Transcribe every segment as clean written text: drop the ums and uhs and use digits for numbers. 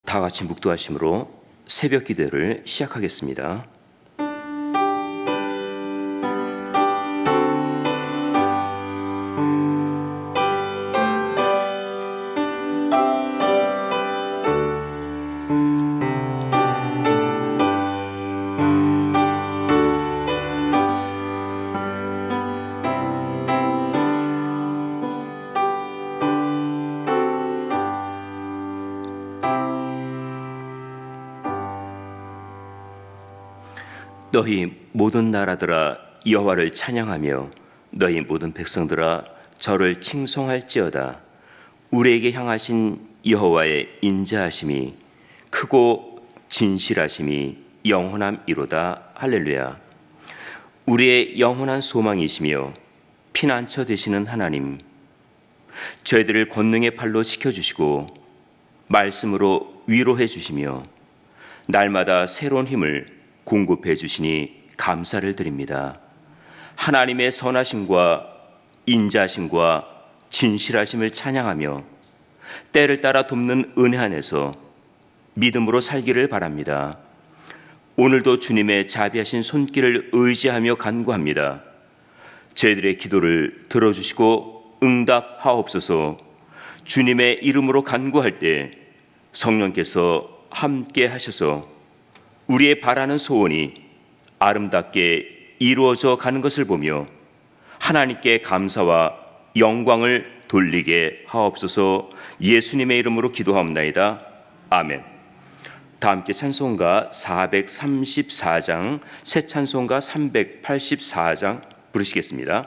다 같이 묵도하심으로 새벽 기도를 시작하겠습니다. 너희 모든 나라들아 여호와를 찬양하며 너희 모든 백성들아 저를 칭송할지어다. 우리에게 향하신 여호와의 인자하심이 크고 진실하심이 영원함이로다. 할렐루야. 우리의 영원한 소망이시며 피난처 되시는 하나님, 저희들을 권능의 팔로 지켜주시고 말씀으로 위로해 주시며 날마다 새로운 힘을 공급해 주시니 감사를 드립니다. 하나님의 선하심과 인자심과 진실하심을 찬양하며 때를 따라 돕는 은혜 안에서 믿음으로 살기를 바랍니다. 오늘도 주님의 자비하신 손길을 의지하며 간구합니다. 저희들의 기도를 들어주시고 응답하옵소서. 주님의 이름으로 간구할 때 성령께서 함께 하셔서 우리의 바라는 소원이 아름답게 이루어져 가는 것을 보며 하나님께 감사와 영광을 돌리게 하옵소서. 예수님의 이름으로 기도하옵나이다. 아멘. 다 함께 찬송가 434장, 새 찬송가 384장 부르시겠습니다.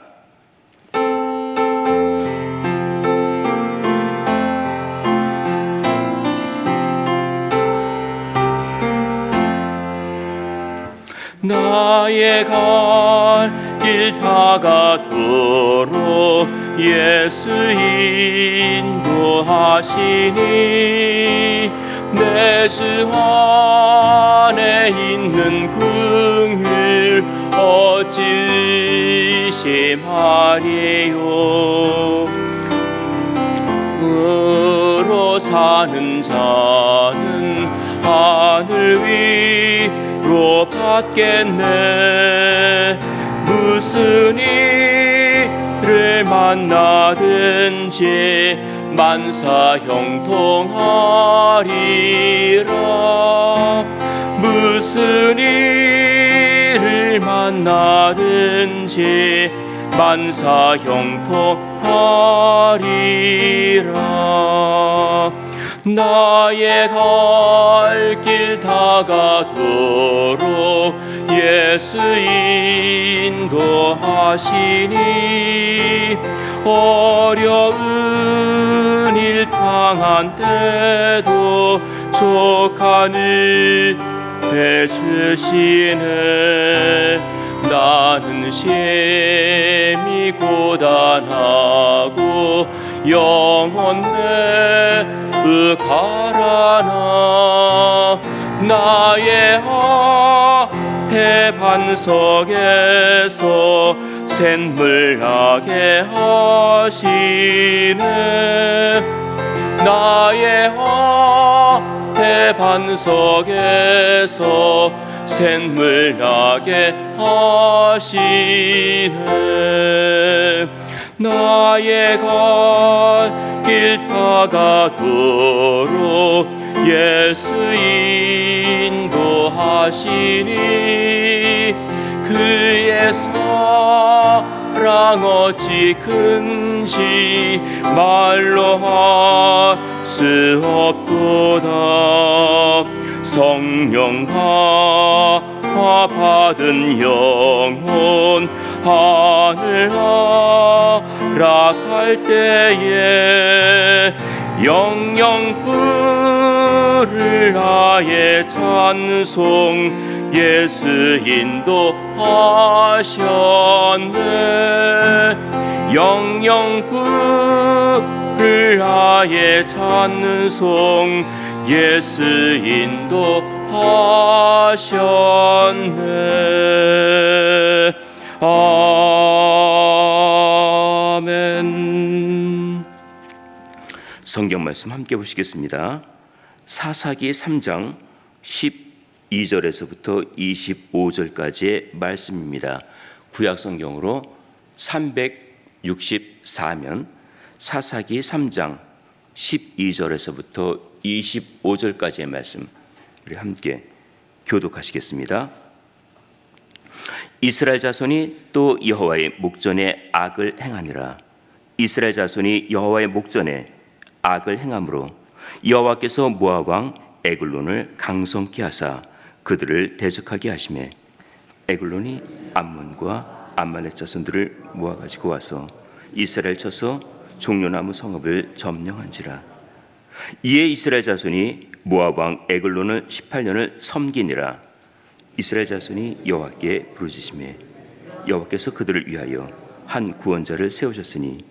나의 갈 길 다가도록 예수 인도하시니 내 주 안에 있는 긍휼 어찌 의심하리요. 의로 사는 자는 하늘 위로 받겠네. 무슨 일을 만나든지 만사 형통하리라. 무슨 일을 만나든지 만사 형통하리라. 나의 갈 길 다가도록 예수 인도하시니 어려운 일 당한 때도 족한 일 해주시네. 나는 심히 고단하고 영혼 가라나. 나의 앞에 반석에서 샘물 나게 하시네. 나의 앞에 반석에서 샘물 나게 하시네. 나의 갈 길 다가도록 예수 인도하시니 그의 사랑 어찌 큰지 말로 할 수 없도다. 성령 받은 영혼 하늘 하락할 때에 영영 부를 나의 찬송 예수 인도하셨네. 영영 부를 나의 찬송 예수 인도하셨네. 아멘. 성경 말씀 함께 보시겠습니다. 사사기 3장 12절에서부터 25절까지의 말씀입니다. 구약 성경으로 364면 사사기 3장 12절에서부터 25절까지의 말씀 우리 함께 교독하시겠습니다. 이스라엘 자손이 또 여호와의 목전에 악을 행하니라. 이스라엘 자손이 여호와의 목전에 악을 행함으로 여호와께서 모압 왕 에글론을 강성케 하사 그들을 대적하게 하시매 에글론이 암몬과 암말렉 자손들을 모아가지고 와서 이스라엘 쳐서 종려나무 성읍을 점령한지라. 이에 이스라엘 자손이 모압 왕 에글론을 18년을 섬기니라. 이스라엘 자손이 여호와께 부르짖으매 여호와께서 그들을 위하여 한 구원자를 세우셨으니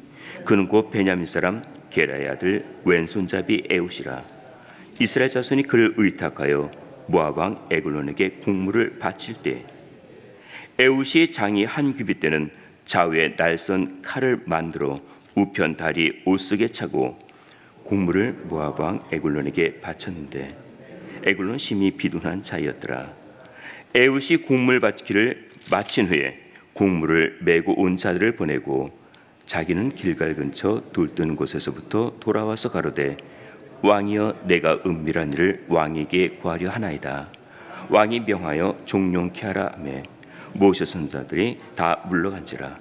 그는 곧 베냐민 사람 게라의 아들 왼손잡이 에웃이라. 이스라엘 자손이 그를 의탁하여 모압 왕 에글론에게 공물을 바칠 때 에웃이 장이 한 규빗 되는 좌우에 날선 칼을 만들어 우편 다리 옷속에 차고 공물을 모압 왕 에글론에게 바쳤는데 에글론 심히 비둔한 자였더라. 에웃이 공물 바치기를 마친 후에 공물을 메고 온 자들을 보내고 자기는 길갈 근처 돌 뜨는 곳에서부터 돌아와서 가로되 왕이여 내가 은밀한 일을 왕에게 구하려 하나이다. 왕이 명하여 종용케 하라 하매 모세 선사들이 다 물러간지라.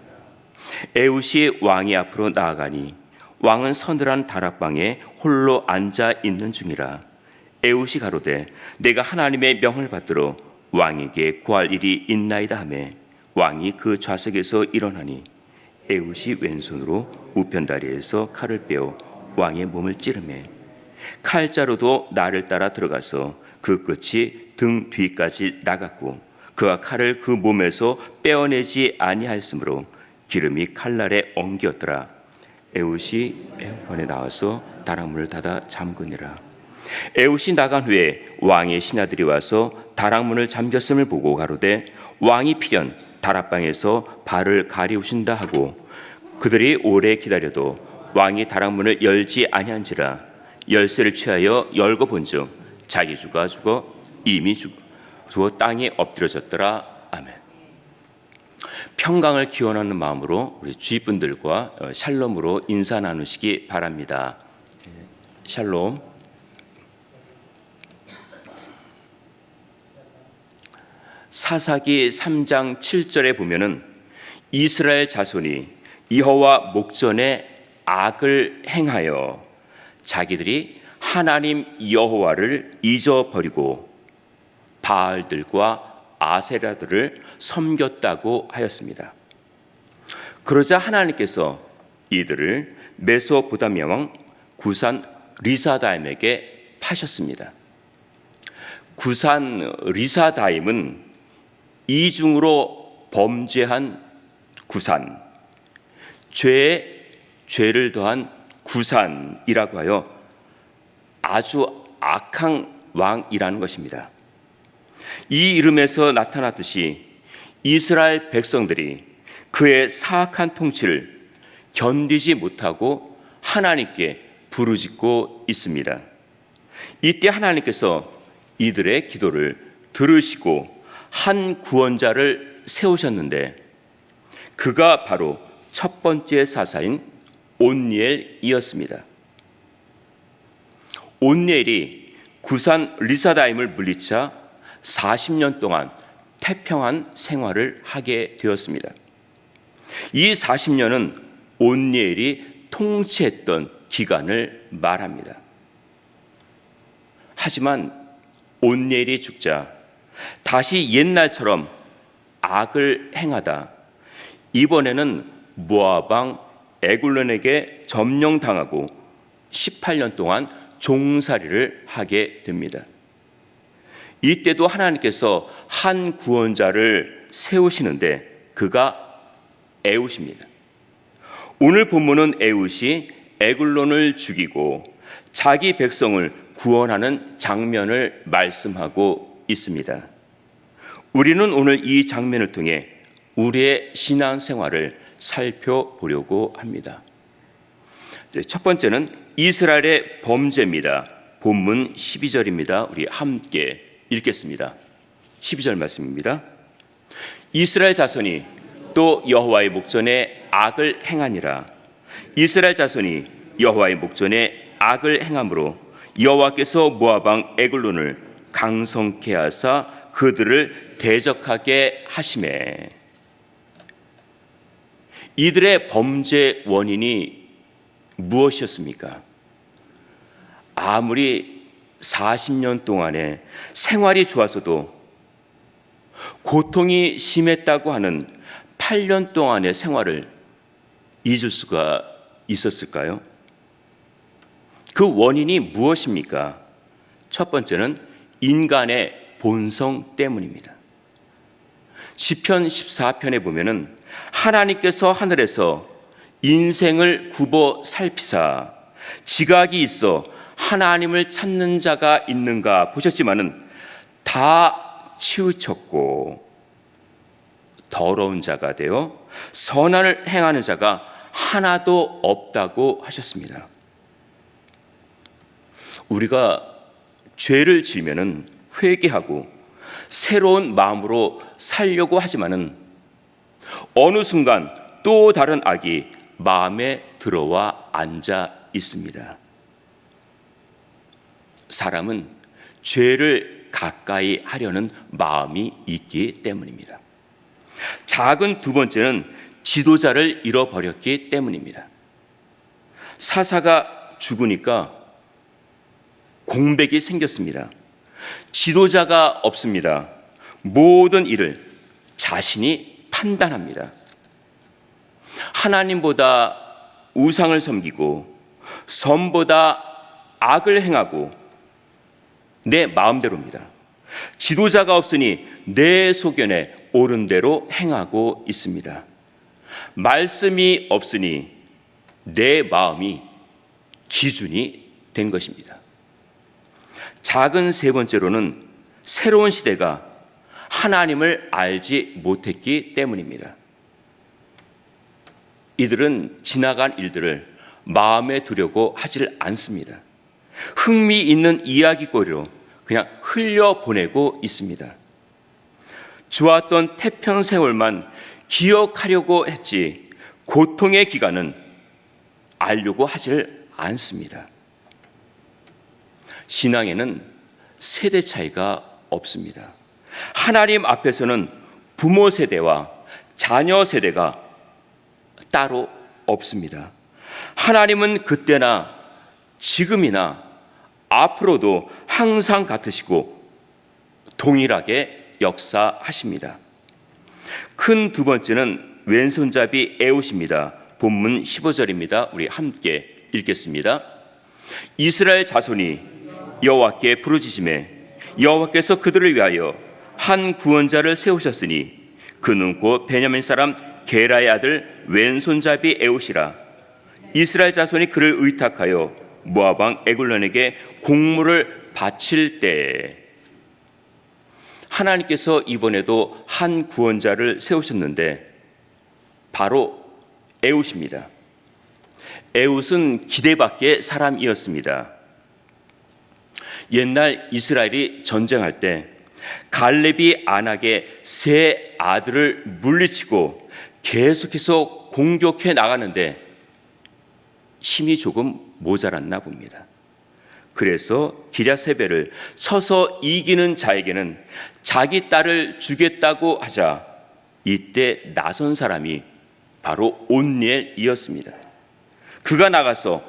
에웃이 왕이 앞으로 나아가니 왕은 서늘한 다락방에 홀로 앉아 있는 중이라. 에웃이 가로되 내가 하나님의 명을 받들어 왕에게 구할 일이 있나이다 하매 왕이 그 좌석에서 일어나니 에웃이 왼손으로 우편다리에서 칼을 빼어 왕의 몸을 찌르매 칼자루도 나를 따라 들어가서 그 끝이 등 뒤까지 나갔고 그가 칼을 그 몸에서 빼어내지 아니하였으므로 기름이 칼날에 엉겼더라. 에웃이 에우번에 나와서 다락문을 닫아 잠그니라. 에웃이 나간 후에 왕의 신하들이 와서 다락문을 잠겼음을 보고 가로되 왕이 필연 다락방에서 발을 가리우신다 하고 그들이 오래 기다려도 왕이 다락문을 열지 아니한지라. 열쇠를 취하여 열고 본즉 자기 주가 죽어 이미 죽어 땅에 엎드려졌더라. 아멘. 평강을 기원하는 마음으로 우리 주위분들과 샬롬으로 인사 나누시기 바랍니다. 샬롬. 사사기 3장 7절에 보면은 이스라엘 자손이 여호와 목전에 악을 행하여 자기들이 하나님 여호와를 잊어버리고 바알들과 아세라들을 섬겼다고 하였습니다. 그러자 하나님께서 이들을 메소포타미아 왕 구산 리사다임에게 파셨습니다. 구산 리사다임은 이중으로 범죄한 구산, 죄를 더한 구산이라고 하여 아주 악한 왕이라는 것입니다. 이 이름에서 나타났듯이 이스라엘 백성들이 그의 사악한 통치를 견디지 못하고 하나님께 부르짖고 있습니다. 이때 하나님께서 이들의 기도를 들으시고 한 구원자를 세우셨는데 그가 바로 첫 번째 사사인 온니엘이었습니다. 온니엘이 구산 리사다임을 물리쳐 40년 동안 태평한 생활을 하게 되었습니다. 이 40년은 온니엘이 통치했던 기간을 말합니다. 하지만 온니엘이 죽자 다시 옛날처럼 악을 행하다 이번에는 모압 왕 에글론에게 점령당하고 18년 동안 종살이를 하게 됩니다. 이때도 하나님께서 한 구원자를 세우시는데 그가 에웃입니다. 오늘 본문은 에웃이 에글론을 죽이고 자기 백성을 구원하는 장면을 말씀하고 있습니다. 우리는 오늘 이 장면을 통해 우리의 신앙생활을 살펴보려고 합니다. 첫 번째는 이스라엘의 범죄입니다. 본문 12절입니다. 우리 함께 읽겠습니다. 12절 말씀입니다. 이스라엘 자손이 또 여호와의 목전에 악을 행하니라. 이스라엘 자손이 여호와의 목전에 악을 행함으로 여호와께서 모압 왕 에글론을 강성케 하사 그들을 대적하게 하시매. 이들의 범죄 원인이 무엇이었습니까? 아무리 40년 동안에 생활이 좋아서도 고통이 심했다고 하는 8년 동안의 생활을 잊을 수가 있었을까요? 그 원인이 무엇입니까? 첫 번째는 인간의 본성 때문입니다. 시편 14편에 보면은 하나님께서 하늘에서 인생을 굽어 살피사 지각이 있어 하나님을 찾는 자가 있는가 보셨지만은 다 치우쳤고 더러운 자가 되어 선한을 행하는 자가 하나도 없다고 하셨습니다. 우리가 죄를 지으면은 회개하고 새로운 마음으로 살려고 하지만은 어느 순간 또 다른 악이 마음에 들어와 앉아 있습니다. 사람은 죄를 가까이 하려는 마음이 있기 때문입니다. 작은 두 번째는 지도자를 잃어버렸기 때문입니다. 사사가 죽으니까 공백이 생겼습니다. 지도자가 없습니다. 모든 일을 자신이 판단합니다. 하나님보다 우상을 섬기고 선보다 악을 행하고 내 마음대로입니다. 지도자가 없으니 내 소견에 옳은 대로 행하고 있습니다. 말씀이 없으니 내 마음이 기준이 된 것입니다. 작은 세 번째로는 새로운 시대가 하나님을 알지 못했기 때문입니다. 이들은 지나간 일들을 마음에 두려고 하질 않습니다. 흥미있는 이야기거리로 그냥 흘려보내고 있습니다. 좋았던 태평 세월만 기억하려고 했지 고통의 기간은 알려고 하질 않습니다. 신앙에는 세대 차이가 없습니다. 하나님 앞에서는 부모 세대와 자녀 세대가 따로 없습니다. 하나님은 그때나 지금이나 앞으로도 항상 같으시고 동일하게 역사하십니다. 큰 두 번째는 왼손잡이 에웃입니다. 본문 15절입니다. 우리 함께 읽겠습니다. 이스라엘 자손이 여호와께 부르짖으매 여호와께서 그들을 위하여 한 구원자를 세우셨으니 그는 곧 베냐민 사람 게라의 아들 왼손잡이 에웃이라. 이스라엘 자손이 그를 의탁하여 모압 왕 에글론에게 공물을 바칠 때에. 하나님께서 이번에도 한 구원자를 세우셨는데 바로 에웃입니다. 에웃은 기대 밖의 사람이었습니다. 옛날 이스라엘이 전쟁할 때 갈렙이 안악의 세 아들을 물리치고 계속해서 공격해 나가는데 힘이 조금 모자랐나 봅니다. 그래서 기랴세벨을 쳐서 이기는 자에게는 자기 딸을 주겠다고 하자 이때 나선 사람이 바로 온니엘이었습니다. 그가 나가서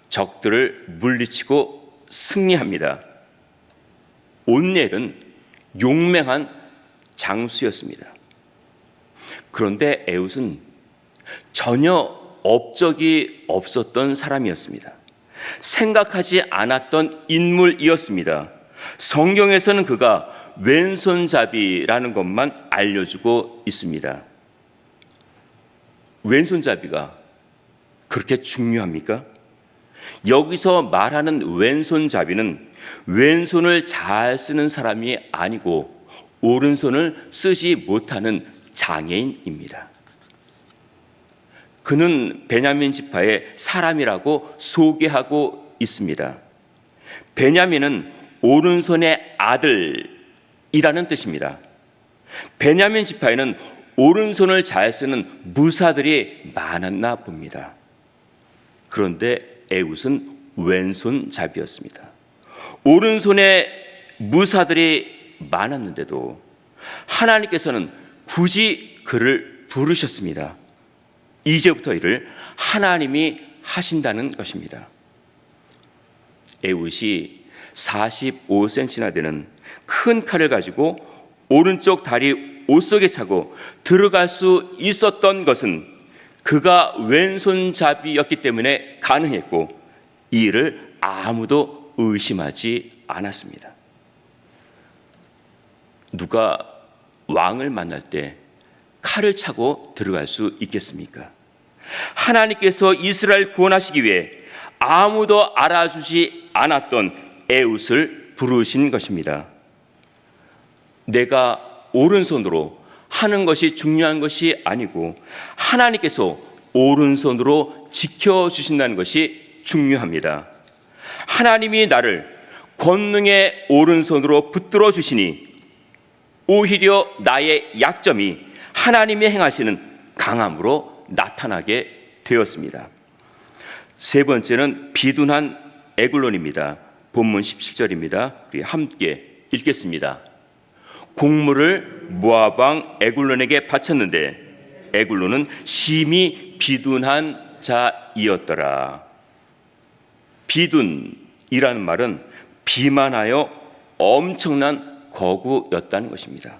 적들을 물리치고 승리합니다. 온니엘은 용맹한 장수였습니다. 그런데 에웃은 전혀 업적이 없었던 사람이었습니다. 생각하지 않았던 인물이었습니다. 성경에서는 그가 왼손잡이라는 것만 알려주고 있습니다. 왼손잡이가 그렇게 중요합니까? 여기서 말하는 왼손잡이는 왼손을 잘 쓰는 사람이 아니고 오른손을 쓰지 못하는 장애인입니다. 그는 베냐민 지파의 사람이라고 소개하고 있습니다. 베냐민은 오른손의 아들이라는 뜻입니다. 베냐민 지파에는 오른손을 잘 쓰는 무사들이 많았나 봅니다. 그런데 에훗은 왼손잡이였습니다. 오른손에 무사들이 많았는데도 하나님께서는 굳이 그를 부르셨습니다. 이제부터 이를 하나님이 하신다는 것입니다. 에훗이 45cm나 되는 큰 칼을 가지고 오른쪽 다리 옷 속에 차고 들어갈 수 있었던 것은 그가 왼손잡이였기 때문에 가능했고, 이 일을 아무도 의심하지 않았습니다. 누가 왕을 만날 때 칼을 차고 들어갈 수 있겠습니까? 하나님께서 이스라엘 구원하시기 위해 아무도 알아주지 않았던 에훗을 부르신 것입니다. 내가 오른손으로 하는 것이 중요한 것이 아니고 하나님께서 오른손으로 지켜주신다는 것이 중요합니다. 하나님이 나를 권능의 오른손으로 붙들어 주시니 오히려 나의 약점이 하나님이 행하시는 강함으로 나타나게 되었습니다. 세 번째는 비둔한 에글론입니다. 본문 17절입니다. 우리 함께 읽겠습니다. 곡물을 모압 왕 에글론에게 바쳤는데 에글론은 심히 비둔한 자이었더라. 비둔이라는 말은 비만하여 엄청난 거구였다는 것입니다.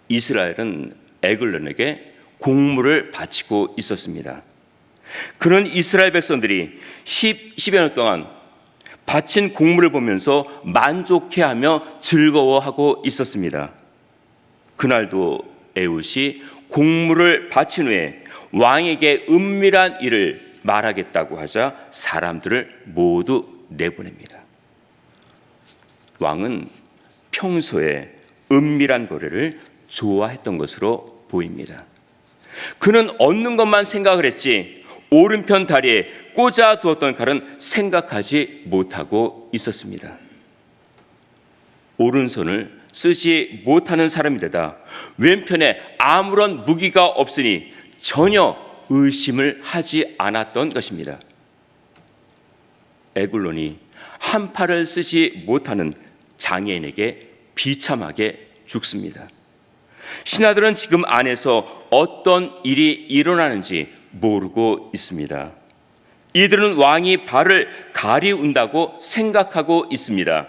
이스라엘은 에글론에게 곡물을 바치고 있었습니다. 그런 이스라엘 백성들이 10여 년 동안 바친 곡물을 보면서 만족해하며 즐거워하고 있었습니다. 그날도 에훗이 곡물을 바친 후에 왕에게 은밀한 일을 말하겠다고 하자 사람들을 모두 내보냅니다. 왕은 평소에 은밀한 거래를 좋아했던 것으로 보입니다. 그는 얻는 것만 생각을 했지 오른편 다리에 꽂아 두었던 칼은 생각하지 못하고 있었습니다. 오른손을 쓰지 못하는 사람인데다 왼편에 아무런 무기가 없으니 전혀 의심을 하지 않았던 것입니다. 에글론이 한 팔을 쓰지 못하는 장애인에게 비참하게 죽습니다. 신하들은 지금 안에서 어떤 일이 일어나는지 모르고 있습니다. 이들은 왕이 발을 가리운다고 생각하고 있습니다.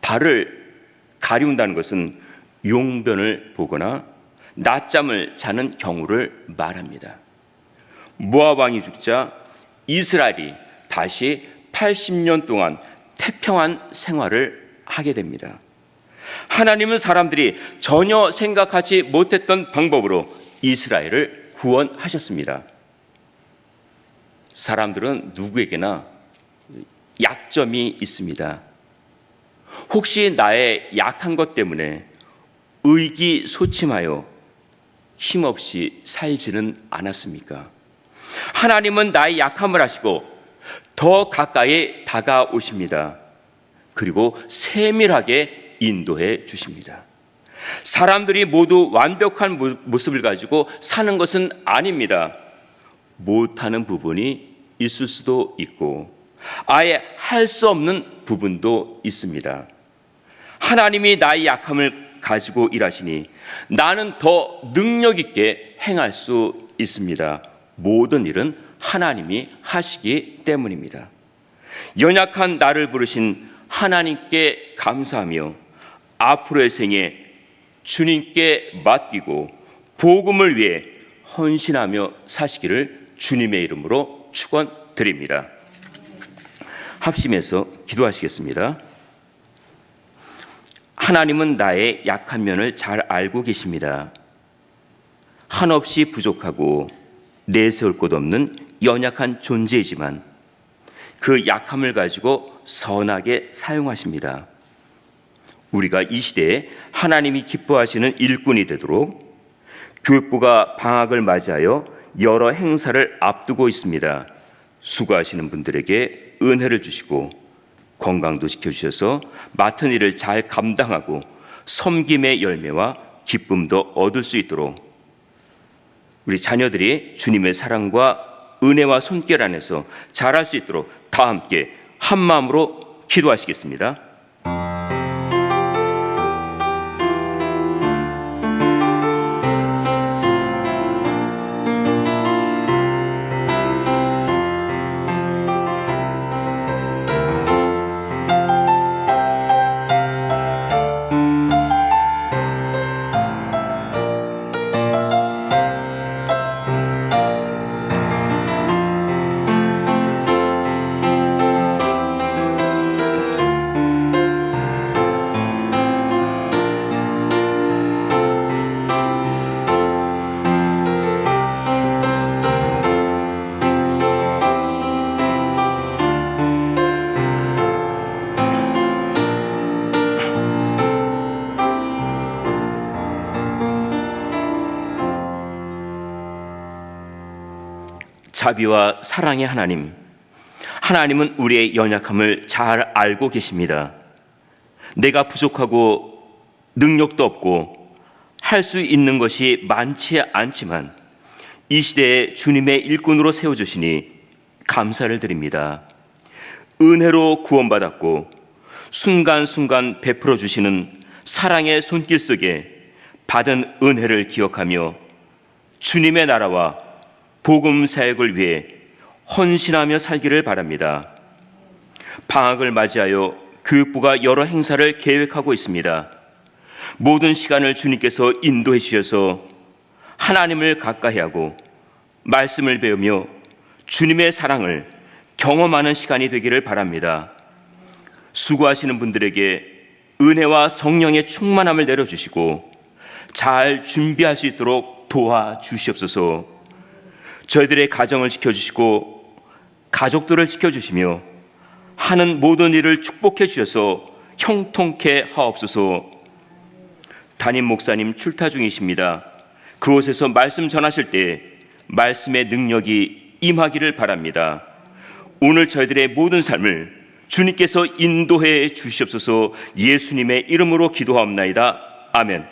발을 가리운다는 것은 용변을 보거나 낮잠을 자는 경우를 말합니다. 모압 왕이 죽자 이스라엘이 다시 80년 동안 태평한 생활을 하게 됩니다. 하나님은 사람들이 전혀 생각하지 못했던 방법으로 이스라엘을 구원하셨습니다. 사람들은 누구에게나 약점이 있습니다. 혹시 나의 약한 것 때문에 의기소침하여 힘없이 살지는 않았습니까? 하나님은 나의 약함을 아시고 더 가까이 다가오십니다. 그리고 세밀하게 인도해 주십니다. 사람들이 모두 완벽한 모습을 가지고 사는 것은 아닙니다. 못하는 부분이 있을 수도 있고 아예 할 수 없는 부분도 있습니다. 하나님이 나의 약함을 가지고 일하시니 나는 더 능력 있게 행할 수 있습니다. 모든 일은 하나님이 하시기 때문입니다. 연약한 나를 부르신 하나님께 감사하며 앞으로의 생에 주님께 맡기고 복음을 위해 헌신하며 사시기를 주님의 이름으로 축원드립니다. 합심해서 기도하시겠습니다. 하나님은 나의 약한 면을 잘 알고 계십니다. 한없이 부족하고 내세울 곳 없는 연약한 존재이지만 그 약함을 가지고 선하게 사용하십니다. 우리가 이 시대에 하나님이 기뻐하시는 일꾼이 되도록 교육부가 방학을 맞이하여 여러 행사를 앞두고 있습니다. 수고하시는 분들에게 은혜를 주시고 건강도 지켜주셔서 맡은 일을 잘 감당하고 섬김의 열매와 기쁨도 얻을 수 있도록 우리 자녀들이 주님의 사랑과 은혜와 손길 안에서 자랄 수 있도록 다 함께 한 마음으로 기도하시겠습니다. 자비와 사랑의 하나님, 하나님은 우리의 연약함을 잘 알고 계십니다. 내가 부족하고 능력도 없고 할 수 있는 것이 많지 않지만 이 시대에 주님의 일꾼으로 세워주시니 감사를 드립니다. 은혜로 구원받았고 순간순간 베풀어 주시는 사랑의 손길 속에 받은 은혜를 기억하며 주님의 나라와 복음 사역을 위해 헌신하며 살기를 바랍니다. 방학을 맞이하여 교육부가 여러 행사를 계획하고 있습니다. 모든 시간을 주님께서 인도해 주셔서 하나님을 가까이 하고 말씀을 배우며 주님의 사랑을 경험하는 시간이 되기를 바랍니다. 수고하시는 분들에게 은혜와 성령의 충만함을 내려주시고 잘 준비할 수 있도록 도와주시옵소서. 저희들의 가정을 지켜주시고 가족들을 지켜주시며 하는 모든 일을 축복해 주셔서 형통케 하옵소서. 담임 목사님 출타 중이십니다. 그곳에서 말씀 전하실 때 말씀의 능력이 임하기를 바랍니다. 오늘 저희들의 모든 삶을 주님께서 인도해 주시옵소서. 예수님의 이름으로 기도하옵나이다. 아멘.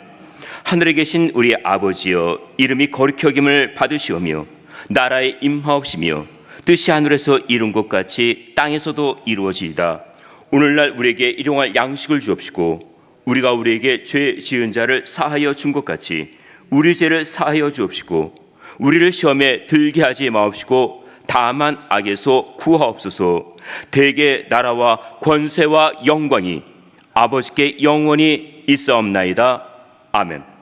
하늘에 계신 우리 아버지여, 이름이 거룩히 여김을 받으시오며 나라에 임하옵시며 뜻이 하늘에서 이룬 것 같이 땅에서도 이루어지이다. 오늘날 우리에게 일용할 양식을 주옵시고 우리가 우리에게 죄 지은 자를 사하여 준 것 같이 우리 죄를 사하여 주옵시고 우리를 시험에 들게 하지 마옵시고 다만 악에서 구하옵소서. 대개 나라와 권세와 영광이 아버지께 영원히 있사옵나이다. 아멘.